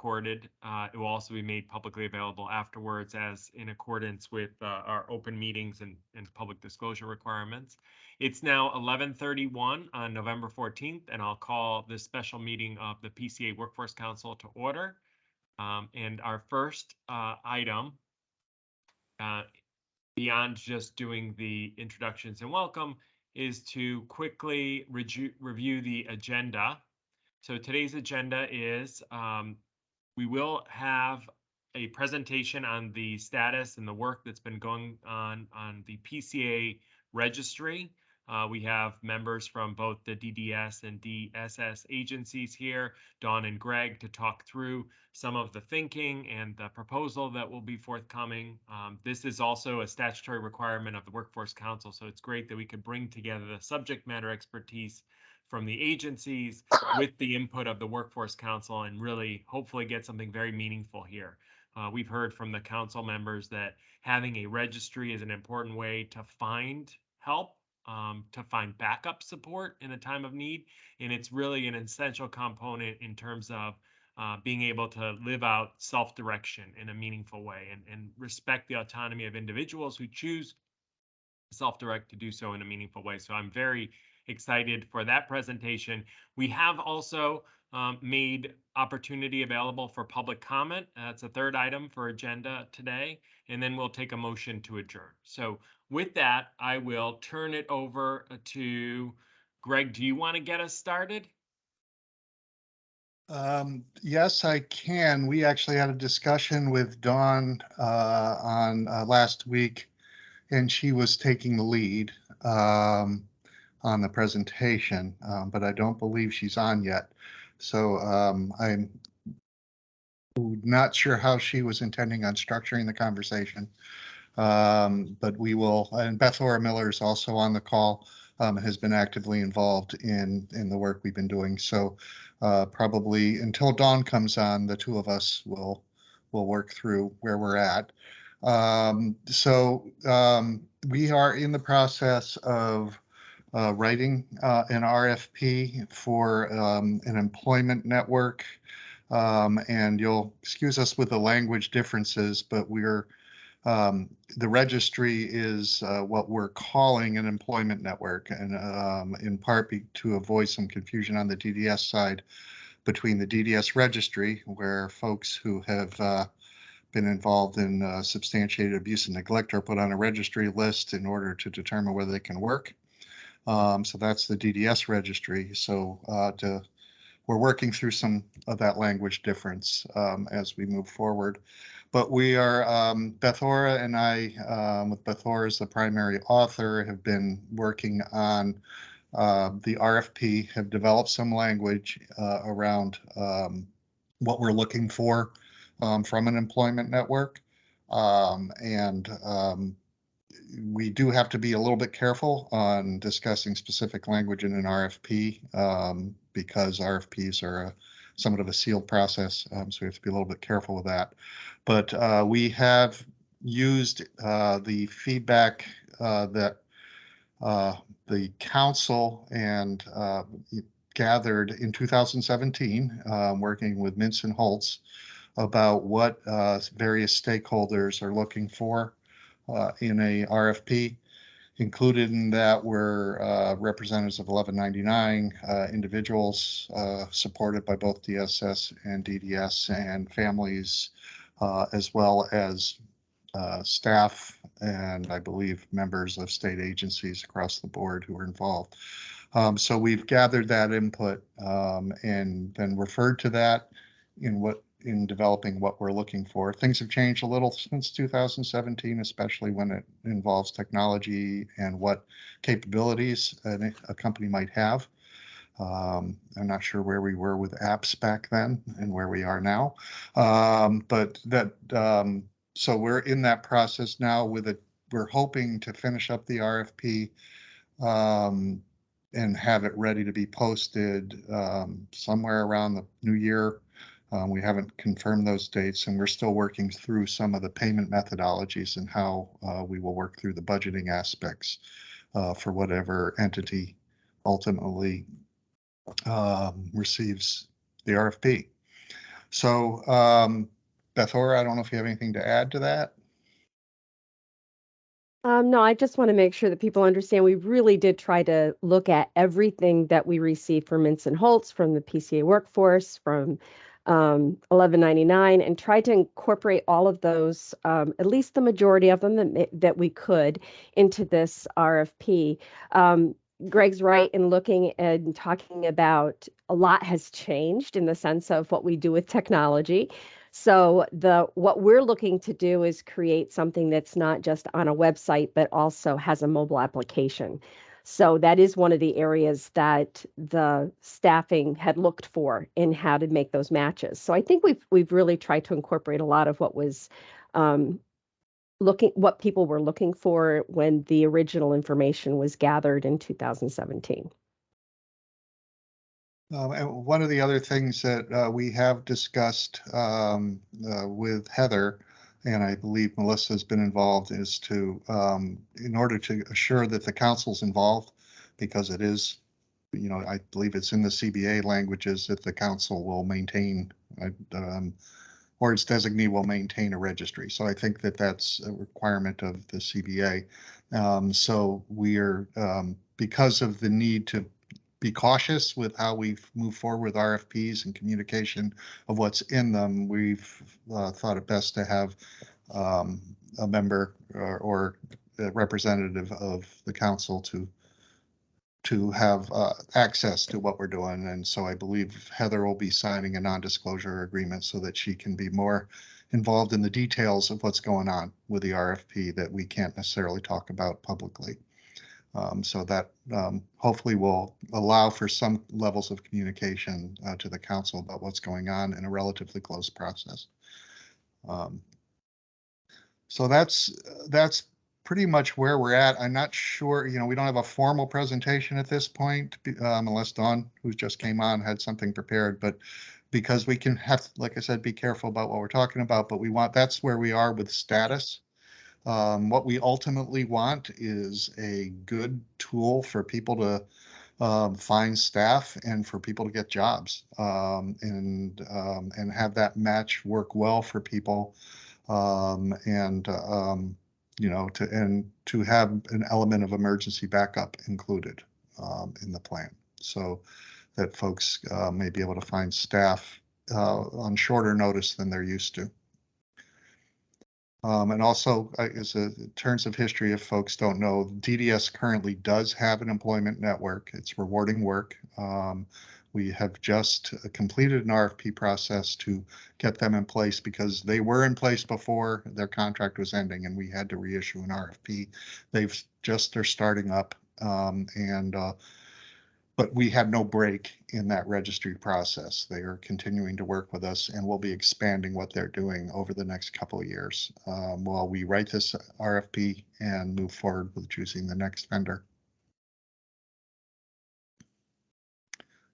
recorded. It will also be made publicly available afterwards as in accordance with our open meetings and public disclosure requirements. It's now 11:31 on November 14th, and I'll call this special meeting of the PCA Workforce Council to order. And our first item, beyond just doing the introductions and welcome, is to quickly review the agenda. So today's agenda is we will have a presentation on the status and the work that's been going on the PCA registry. We have members from both the DDS and DSS agencies here, Dawn and Greg, to talk through some of the thinking and the proposal that will be forthcoming. This is also a statutory requirement of the Workforce Council, so it's great that we could bring together the subject matter expertise from the agencies with the input of the Workforce Council and really hopefully get something very meaningful here. We've heard from the council members that having a registry is an important way to find help, to find backup support in a time of need. And it's really an essential component in terms of being able to live out self-direction in a meaningful way and respect the autonomy of individuals who choose self-direct to do so in a meaningful way. So I'm very excited for that presentation. We have also made opportunity available for public comment. That's a third item for agenda today, and then we'll take a motion to adjourn. So with that, I will turn it over to Greg. Do you want to get us started? Yes, I can. We actually had a discussion with Dawn on last week, and she was taking the lead on the presentation, but I don't believe she's on yet. So I'm not sure how she was intending on structuring the conversation, but we will. And Beth Laura Miller is also on the call. Has been actively involved in the work we've been doing. So probably until Dawn comes on, the two of us will work through where we're at. We are in the process of writing an RFP for an employment network. And you'll excuse us with the language differences, but the registry is what we're calling an employment network, and in part to avoid some confusion on the DDS side between the DDS registry, where folks who have been involved in substantiated abuse and neglect are put on a registry list in order to determine whether they can work. So that's the DDS registry. So we're working through some of that language difference as we move forward. But we are, Beth Laura and I, with Beth Laura as the primary author, have been working on the RFP, have developed some language around what we're looking for from an employment network. We do have to be a little bit careful on discussing specific language in an RFP because RFPs are somewhat of a sealed process, so we have to be a little bit careful with that. But we have used the feedback that the council and gathered in 2017, working with Mintz and Holtz, about what various stakeholders are looking for in a RFP. Included in that were representatives of 1199, individuals supported by both DSS and DDS, and families, as well as staff and I believe members of state agencies across the board who are involved. So we've gathered that input and then referred to that in developing what we're looking for. Things have changed a little since 2017, especially when it involves technology and what capabilities a company might have. I'm not sure where we were with apps back then and where we are now, but so we're in that process now with it. We're hoping to finish up the RFP and have it ready to be posted somewhere around the new year. We haven't confirmed those dates, and we're still working through some of the payment methodologies and how we will work through the budgeting aspects for whatever entity ultimately receives the RFP. So, Bethora, I don't know if you have anything to add to that. No, I just want to make sure that people understand we really did try to look at everything that we received from Minson Holtz, from the PCA workforce, from 1199, and tried to incorporate all of those, at least the majority of them that we could, into this RFP. Greg's right in looking and talking about a lot has changed in the sense of what we do with technology. So what we're looking to do is create something that's not just on a website, but also has a mobile application. So that is one of the areas that the staffing had looked for in how to make those matches. So I think we've really tried to incorporate a lot of what was um, what people were looking for when the original information was gathered in 2017. And one of the other things that we have discussed with Heather, and I believe Melissa's been involved, is to, in order to assure that the council's involved, because it is, I believe it's in the CBA languages that the council will maintain, or its designee will maintain a registry. So I think that that's a requirement of the CBA. So we are, because of the need to be cautious with how we move forward with RFPs and communication of what's in them, we've thought it best to have a member or a representative of the council to have access to what we're doing. And so I believe Heather will be signing a non-disclosure agreement so that she can be more involved in the details of what's going on with the RFP that we can't necessarily talk about publicly. So that hopefully will allow for some levels of communication to the council about what's going on in a relatively close process. So that's pretty much where we're at. I'm not sure, we don't have a formal presentation at this point, unless Dawn, who just came on, had something prepared, but because we can have, like I said, be careful about what we're talking about, but that's where we are with status. What we ultimately want is a good tool for people to find staff and for people to get jobs, and have that match work well for people, and to have an element of emergency backup included in the plan, so that folks may be able to find staff on shorter notice than they're used to. And also, in terms of history, if folks don't know, DDS currently does have an employment network. It's rewarding work. We have just completed an RFP process to get them in place because they were in place before their contract was ending and we had to reissue an RFP. They're starting up, but we had no break in that registry process. They are continuing to work with us and we'll be expanding what they're doing over the next couple of years while we write this RFP and move forward with choosing the next vendor.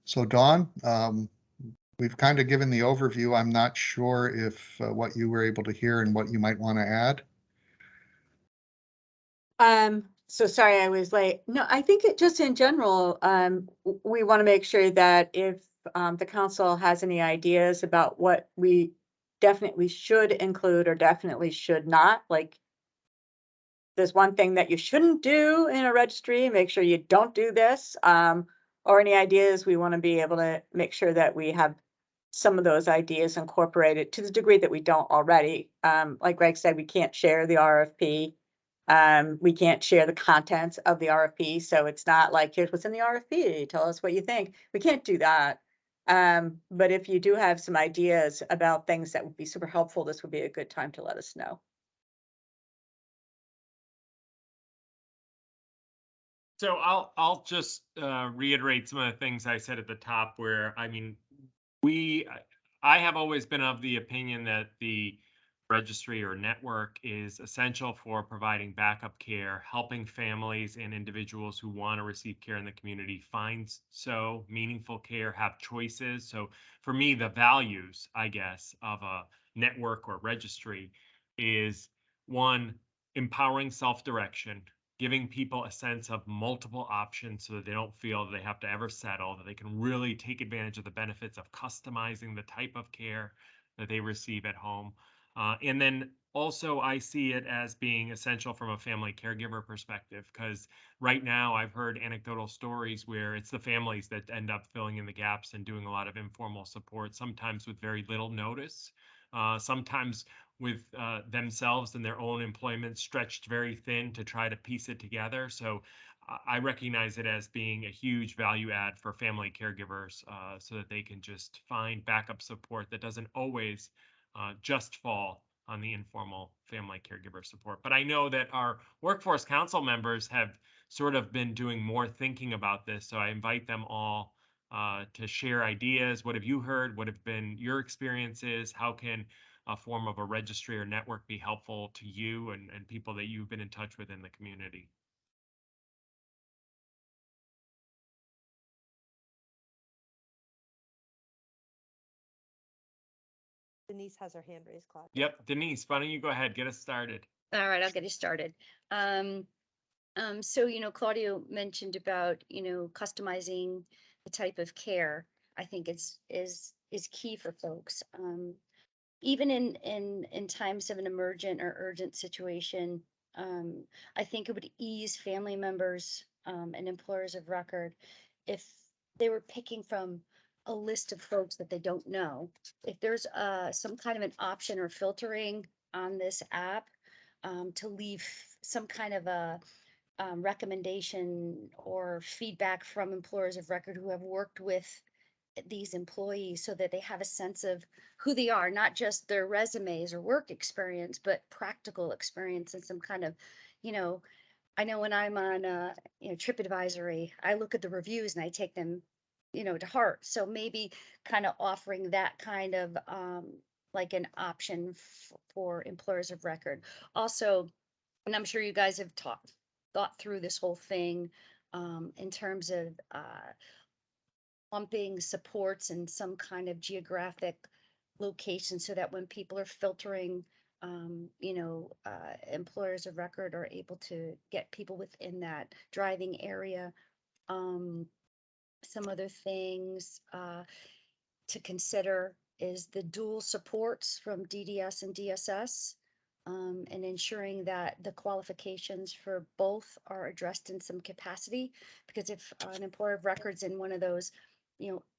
So Dawn, we've kind of given the overview. I'm not sure if what you were able to hear and what you might want to add. So sorry I was late. No, I think it just in general, we want to make sure that if the council has any ideas about what we definitely should include or definitely should not, like there's one thing that you shouldn't do in a registry, make sure you don't do this, or any ideas, we want to be able to make sure that we have some of those ideas incorporated to the degree that we don't already. Like Greg said, we can't share the RFP. We can't share the contents of the RFP. So it's not like, here's what's in the RFP, tell us what you think. We can't do that. But if you do have some ideas about things that would be super helpful, this would be a good time to let us know. So I'll just reiterate some of the things I said at the top where, I mean, I have always been of the opinion that the registry or network is essential for providing backup care, helping families and individuals who want to receive care in the community find so meaningful care, have choices. So for me, the values, I guess, of a network or registry is one, empowering self-direction, giving people a sense of multiple options so that they don't feel that they have to ever settle, that they can really take advantage of the benefits of customizing the type of care that they receive at home. And then also I see it as being essential from a family caregiver perspective, because right now I've heard anecdotal stories where it's the families that end up filling in the gaps and doing a lot of informal support, sometimes with very little notice, sometimes with themselves and their own employment stretched very thin to try to piece it together. So I recognize it as being a huge value add for family caregivers, so that they can just find backup support that doesn't always just fall on the informal family caregiver support. But I know that our workforce council members have sort of been doing more thinking about this. So I invite them all to share ideas. What have you heard? What have been your experiences? How can a form of a registry or network be helpful to you and people that you've been in touch with in the community? Denise has her hand raised, Claudia. Yep, Denise, why don't you go ahead, get us started. All right, I'll get it started. So, Claudio mentioned about, customizing the type of care. I think is key for folks. Even in times of an emergent or urgent situation, I think it would ease family members and employers of record if they were picking from a list of folks that they don't know. If there's some kind of an option or filtering on this app, to leave some kind of a recommendation or feedback from employers of record who have worked with these employees, so that they have a sense of who they are, not just their resumes or work experience, but practical experience and some kind of, I know when I'm on TripAdvisory, I look at the reviews and I take them, to heart. So maybe kind of offering that kind of like an option for employers of record. Also, and I'm sure you guys have thought through this whole thing in terms of lumping supports in some kind of geographic location, so that when people are filtering, employers of record are able to get people within that driving area. Some other things to consider is the dual supports from DDS and DSS, and ensuring that the qualifications for both are addressed in some capacity. Because if an employer of records in one of those,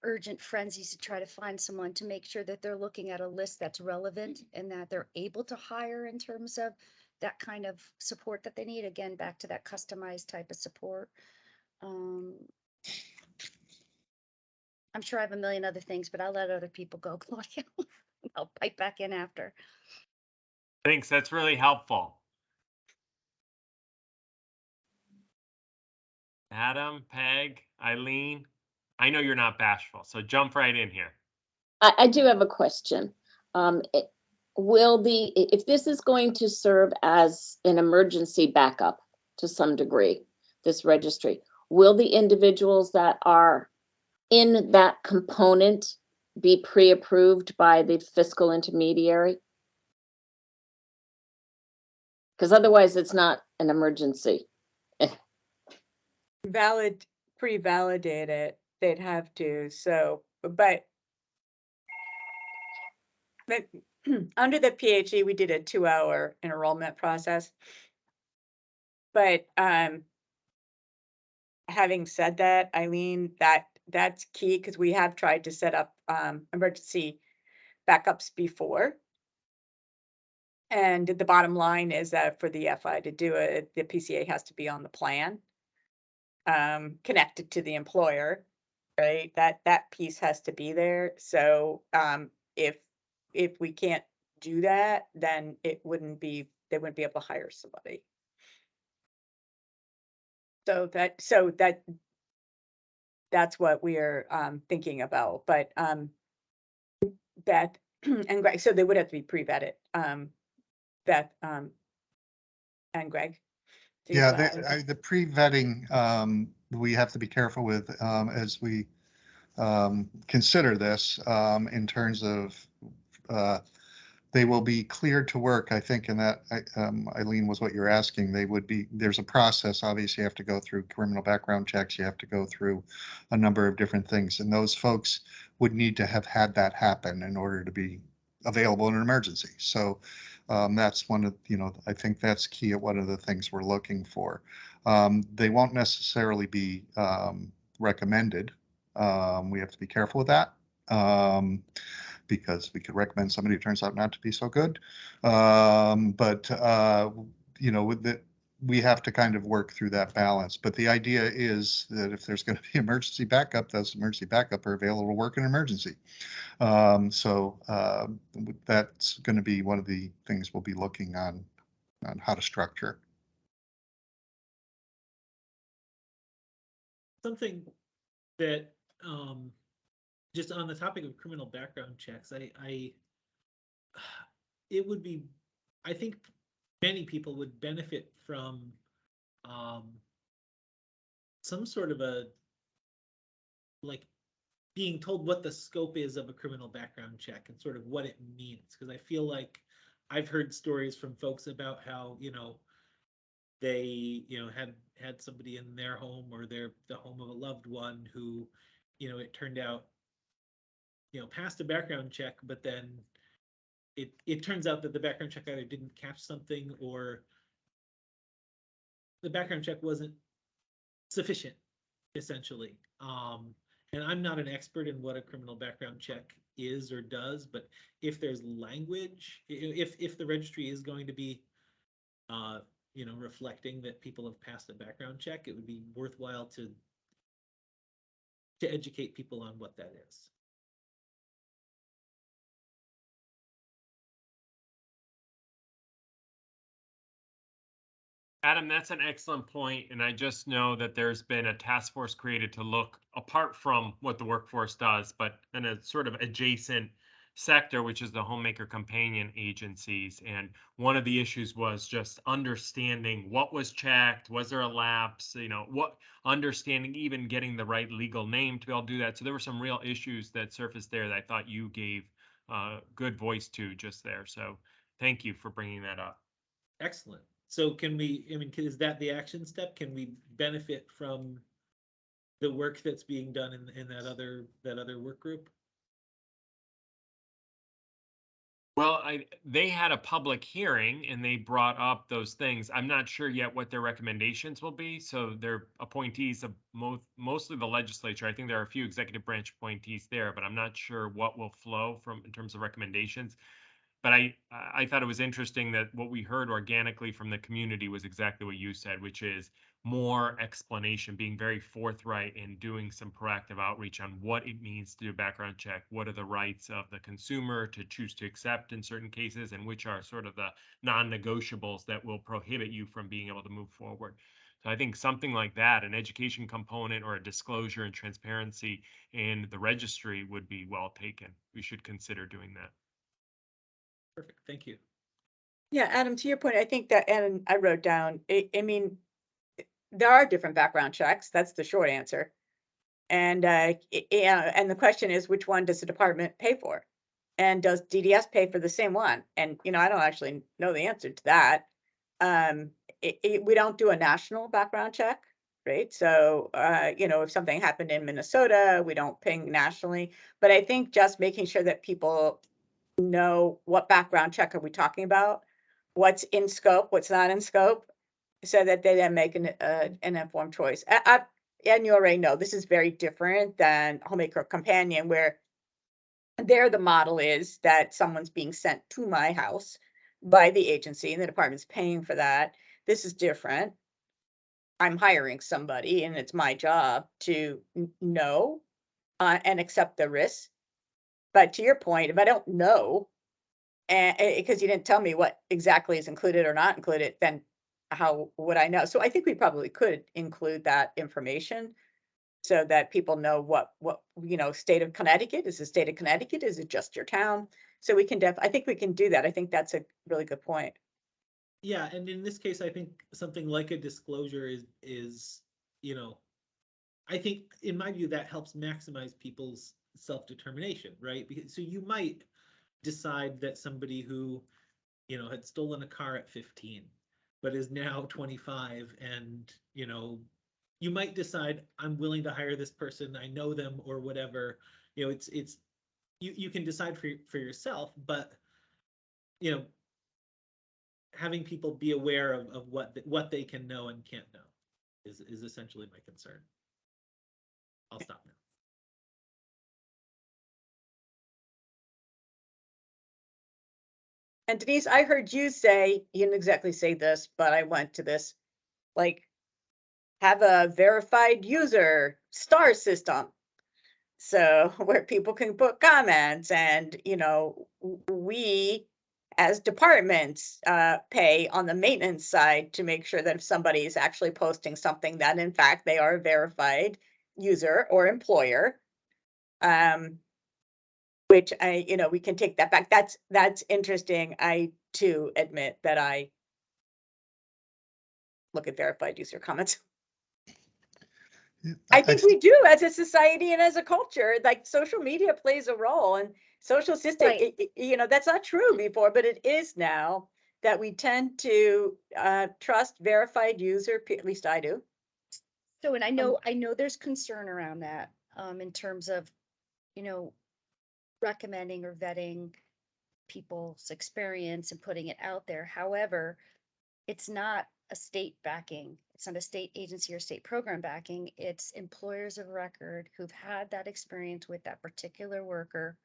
urgent frenzies to try to find someone, to make sure that they're looking at a list that's relevant and that they're able to hire in terms of that kind of support that they need. Again, back to that customized type of support. I'm sure I have a million other things, but I'll let other people go, Claudia. I'll pipe back in after. Thanks, that's really helpful. Adam, Peg, Eileen, I know you're not bashful, so jump right in here. I do have a question. If this is going to serve as an emergency backup to some degree, this registry, will the individuals that are in that component be pre-approved by the fiscal intermediary? Because otherwise it's not an emergency. Pre-validate it, they'd have to, so, but under the PHE, we did a 2-hour enrollment process. But having said that, Eileen, that's key, because we have tried to set up emergency backups before. And the bottom line is that for the FI to do it, the PCA has to be on the plan, connected to the employer, right? That piece has to be there. So if we can't do that, then they wouldn't be able to hire somebody. So that's what we are thinking about. But Beth and Greg, so they would have to be pre-vetted. Beth and Greg. Yeah, the pre-vetting, we have to be careful with as we consider this in terms of they will be cleared to work, I think, and that, Eileen, was what you're asking. There's a process. Obviously, you have to go through criminal background checks. You have to go through a number of different things. And those folks would need to have had that happen in order to be available in an emergency. So that's one of, I think that's key at one of the things we're looking for. They won't necessarily be recommended. We have to be careful with that. Because we could recommend somebody who turns out not to be so good. But with the, we have to kind of work through that balance. But the idea is that if there's going to be emergency backup, those emergency backup are available to work in an emergency. So that's going to be one of the things we'll be looking on how to structure. Something that just on the topic of criminal background checks, it would be, I think many people would benefit from some sort of a, like, being told what the scope is of a criminal background check and sort of what it means. Because I feel like I've heard stories from folks about how, they, had somebody in their home or the home of a loved one who, it turned out, passed a background check, but then it turns out that the background check either didn't catch something or the background check wasn't sufficient, essentially. And I'm not an expert in what a criminal background check is or does, but if there's language, if the registry is going to be, reflecting that people have passed a background check, it would be worthwhile to educate people on what that is. Adam, that's an excellent point, and I just know that there's been a task force created to look apart from what the workforce does, but in a sort of adjacent sector, which is the homemaker companion agencies. And one of the issues was just understanding what was checked, was there a lapse, what understanding, even getting the right legal name to be able to do that. So there were some real issues that surfaced there that I thought you gave good voice to just there. So thank you for bringing that up. Excellent. So can we, is that the action step? Can we benefit from the work that's being done in that other work group? Well, they had a public hearing and they brought up those things. I'm not sure yet what their recommendations will be. So they're appointees of mostly the legislature. I think there are a few executive branch appointees there, but I'm not sure what will flow from in terms of recommendations. But I thought it was interesting that what we heard organically from the community was exactly what you said, which is more explanation, being very forthright and doing some proactive outreach on what it means to do a background check. What are the rights of the consumer to choose to accept in certain cases, and which are sort of the non-negotiables that will prohibit you from being able to move forward. So I think something like that, an education component or a disclosure and transparency in the registry would be well taken. We should consider doing that. Perfect, thank you. Yeah, Adam, to your point, I think that, and I wrote down, there are different background checks. That's the short answer. And and the question is, which one does the department pay for? And does DDS pay for the same one? And I don't actually know the answer to that. We don't do a national background check, right? So if something happened in Minnesota, we don't ping nationally. But I think just making sure that people know what background check are we talking about, what's in scope, what's not in scope, so that they then make an informed choice. And you already know this is very different than homemaker companion, where there the model is that someone's being sent to my house by the agency and the department's paying for that. This is different. I'm hiring somebody and it's my job to know and accept the risk. But to your point, if I don't know, and because you didn't tell me what exactly is included or not included, then how would I know? So I think we probably could include that information so that people know what state of Connecticut, is the state of Connecticut, is it just your town? So we can I think we can do that. I think that's a really good point. Yeah, and in this case, I think something like a disclosure is I think in my view that helps maximize people's self-determination, right? Because so you might decide that somebody who had stolen a car at 15 but is now 25, and you might decide, I'm willing to hire this person, I know them or whatever. It's you can decide for yourself, but you know, having people be aware of what they can know and can't know is essentially my concern. I'll stop now. And Denise, I heard you say, you didn't exactly say this, but I went to this, like, have a verified user star system. So where people can put comments and, you know, we as departments pay on the maintenance side to make sure that if somebody is actually posting something that in fact they are a verified user or employer. Which you know, we can take that back. That's interesting. I too admit that I look at verified user comments. Yeah, I think we do as a society and as a culture, like social media plays a role, and social system, Right. you know, that's not true before, but it is now, that we tend to trust verified user, at least I do. So, and I know there's concern around that, in terms of, you know, recommending or vetting people's experience and putting it out there. However, it's not a state backing. It's not a state agency or state program backing. It's employers of record who've had that experience with that particular worker.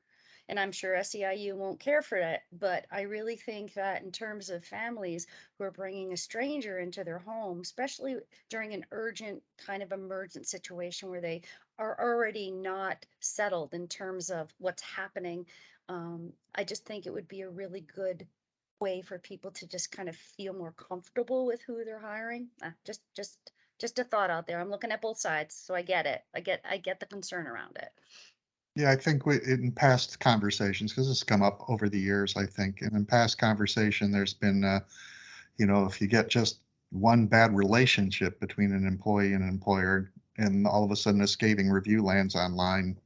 And I'm sure SEIU won't care for it, but I really think that in terms of families who are bringing a stranger into their home, especially during an urgent kind of emergent situation where they are already not settled in terms of what's happening, I just think it would be a really good way for people to just kind of feel more comfortable with who they're hiring. Just a thought out there. I'm looking at both sides, so I get it. I get the concern around it. Yeah, I think in past conversations, because it's come up over the years, I think, and in past conversation, there's been, you know, if you get just one bad relationship between an employee and an employer, and all of a sudden a scathing review lands online,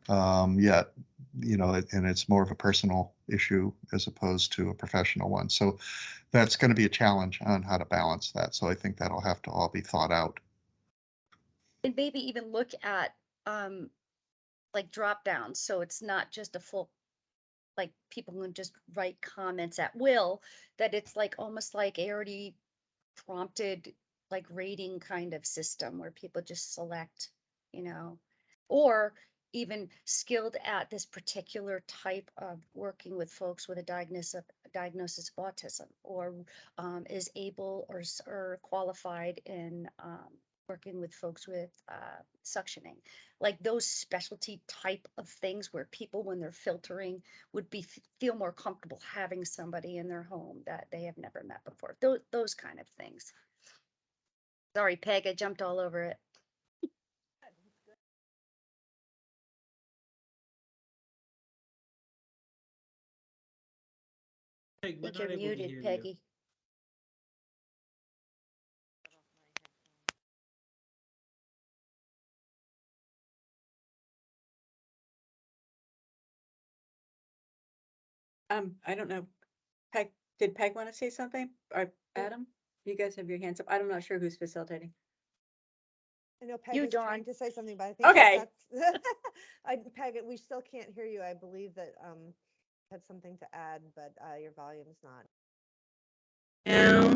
yet, you know, and it's more of a personal issue as opposed to a professional one. So that's going to be a challenge on how to balance that. So I think that'll have to all be thought out. And maybe even look at like drop downs, so it's not just a full, like people can just write comments at will, that it's like almost like a already prompted like rating kind of system where people just select, you know, or even skilled at this particular type of working with folks with a diagnosis of autism, or is able or qualified in working with folks with suctioning, like those specialty type of things where people, when they're filtering, would feel more comfortable having somebody in their home that they have never met before. Those kind of things. Sorry, Peg, I jumped all over it. Peg, I we're think not you're able to muted, hear you. Peggy. I don't know. Peg, did Peg want to say something? Or Adam? You guys have your hands up. I'm not sure who's facilitating. I know Peg You, is trying Dawn. to say something, but I think Okay. that's Peg, we still can't hear you. I believe that had something to add, but your volume's not. Now,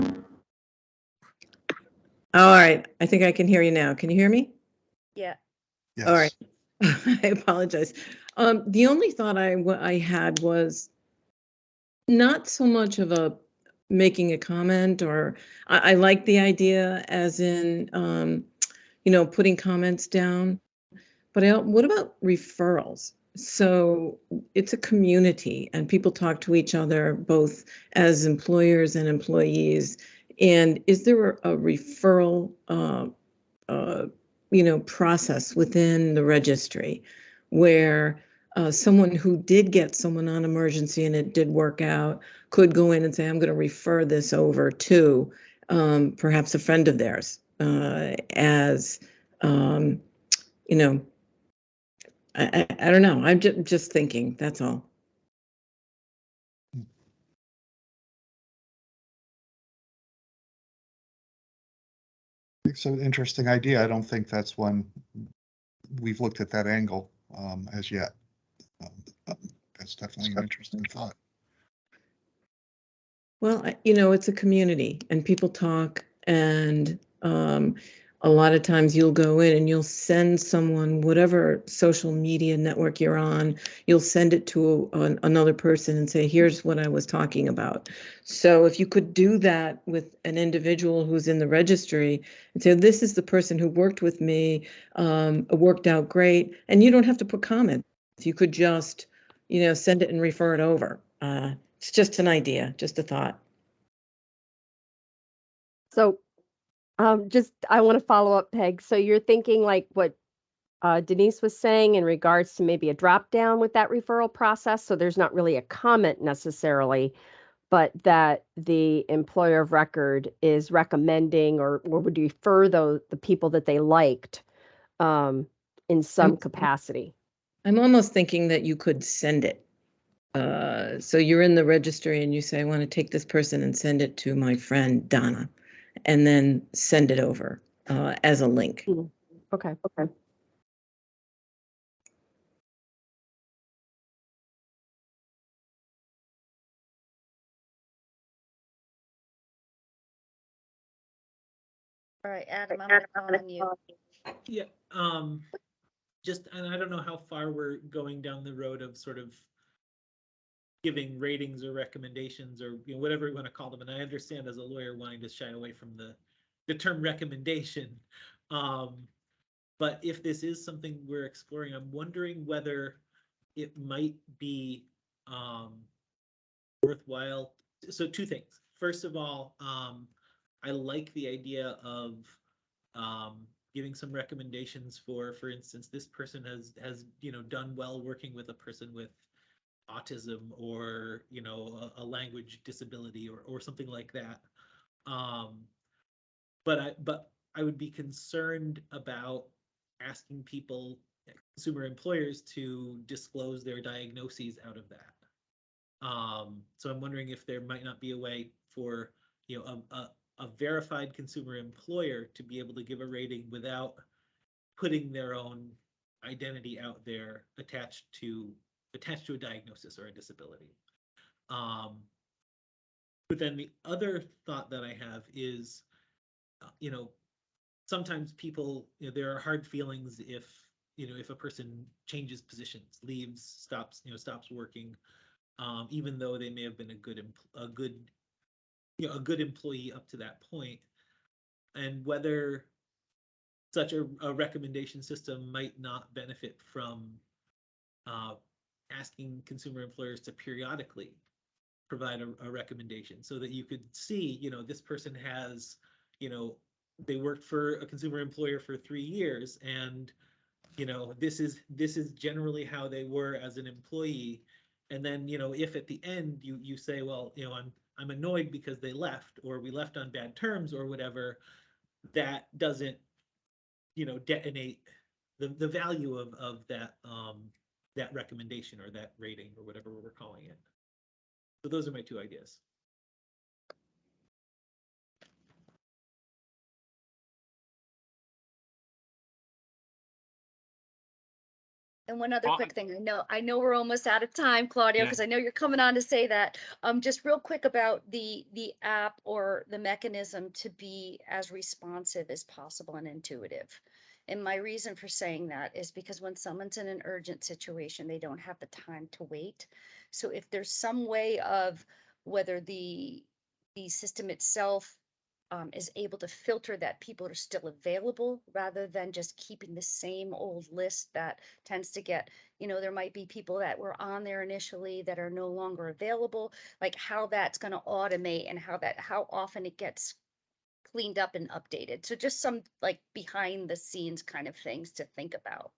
all right. I think I can hear you now. Can you hear me? Yeah. Yes. All right. I apologize. The only thought I had was not so much of a making a comment, or I like the idea as in, you know, putting comments down, but what about referrals? So it's a community and people talk to each other, both as employers and employees. And is there a referral, you know, process within the registry where someone who did get someone on emergency and it did work out could go in and say, I'm going to refer this over to perhaps a friend of theirs as, you know, I don't know. I'm just thinking, that's all. It's an interesting idea. I don't think that's one we've looked at that angle as yet. That's definitely an interesting thought. Well, it's a community and people talk, and a lot of times you'll go in and you'll send someone, whatever social media network you're on, you'll send it to another person and say, here's what I was talking about. So if you could do that with an individual who's in the registry and say, this is the person who worked with me, it worked out great, and you don't have to put comments. You could just, send it and refer it over. It's just an idea, just a thought. So, I want to follow up, Peg. So you're thinking like what Denise was saying in regards to maybe a drop down with that referral process. So there's not really a comment necessarily, but that the employer of record is recommending or would refer the people that they liked in some capacity. I'm almost thinking that you could send it. So you're in the registry and you say, I want to take this person and send it to my friend Donna, and then send it over as a link. Okay. All right, Adam, I'm gonna call on you. Yeah, just, and I don't know how far we're going down the road of sort of giving ratings or recommendations or whatever we want to call them. And I understand as a lawyer wanting to shy away from the term recommendation. But if this is something we're exploring, I'm wondering whether it might be worthwhile. So two things. First of all, I like the idea of giving some recommendations for instance, this person has done well working with a person with autism or a language disability or something like that. But I would be concerned about asking people, consumer employers, to disclose their diagnoses out of that. So I'm wondering if there might not be a way for a verified consumer employer to be able to give a rating without putting their own identity out there attached to a diagnosis or a disability. But then the other thought that I have is, sometimes people, there are hard feelings if a person changes positions, leaves, stops working, even though they may have been a good employee up to that point, and whether such a recommendation system might not benefit from asking consumer employers to periodically provide a recommendation so that you could see, this person has, they worked for a consumer employer for 3 years, and this is generally how they were as an employee. And then, if at the end you say, well, I'm annoyed because they left, or we left on bad terms or whatever, that doesn't, detonate the value of that recommendation or that rating or whatever we're calling it. So those are my two ideas. And one other quick thing, I know we're almost out of time, Claudio, because I know you're coming on to say that. Just real quick about the app or the mechanism to be as responsive as possible and intuitive. And my reason for saying that is because when someone's in an urgent situation, they don't have the time to wait. So if there's some way of whether the system itself is able to filter that people are still available rather than just keeping the same old list that tends to get, there might be people that were on there initially that are no longer available, like how that's going to automate and how often it gets cleaned up and updated. So just some like behind the scenes kind of things to think about.